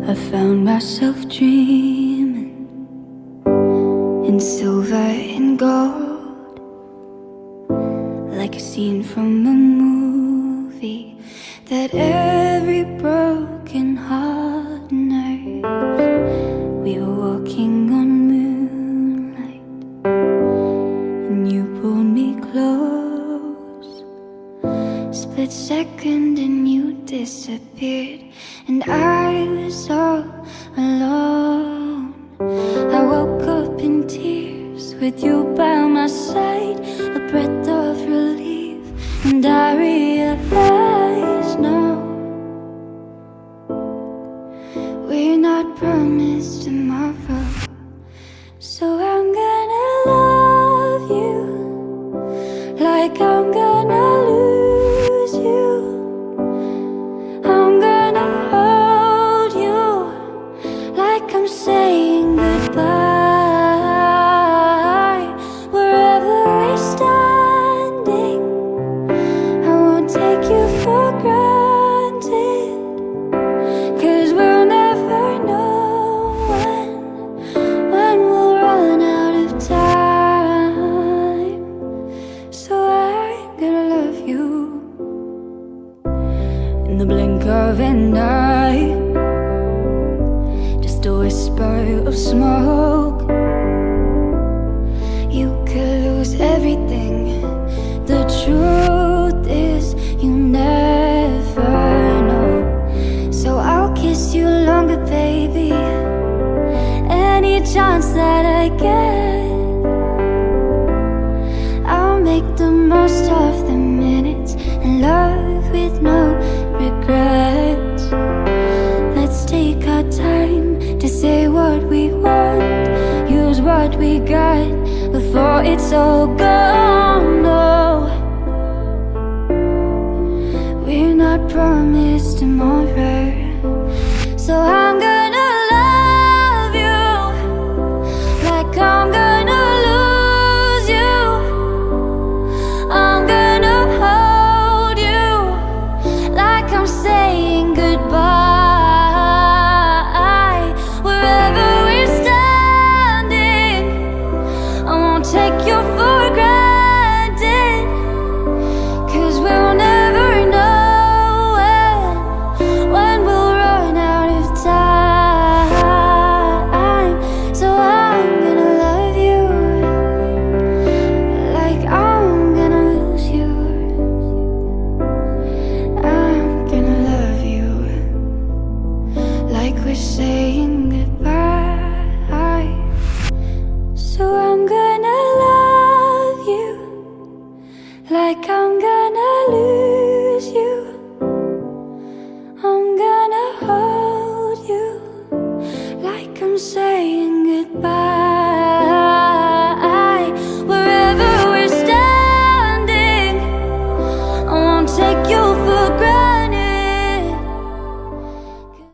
I found myself dreaming in silver and gold, like a scene from a movie that every broken heart knows. We were walking on moonlight and you pulled me close. Split second and you disappeared, and I was all alone. I woke up in tears with you by my side, a breath of relief, and I realized no, we're not promised tomorrow. So I'm gonna love you like I'm gonna lose you. I'm gonna hold you like I'm saying goodbye. Wherever we're standing, I won't take you for granted, 'cause we'll never know when we'll run out of time. So I'm gonna love you in the blink of an eye, just a whisper of smoke. You could lose everything. The truth is you never know. So I'll kiss you longer, baby, any chance that I get. I'll make the most of the minutes and love with no regrets. Let's take our time to say what we want, use what we got before it's all gone. No, we're not promised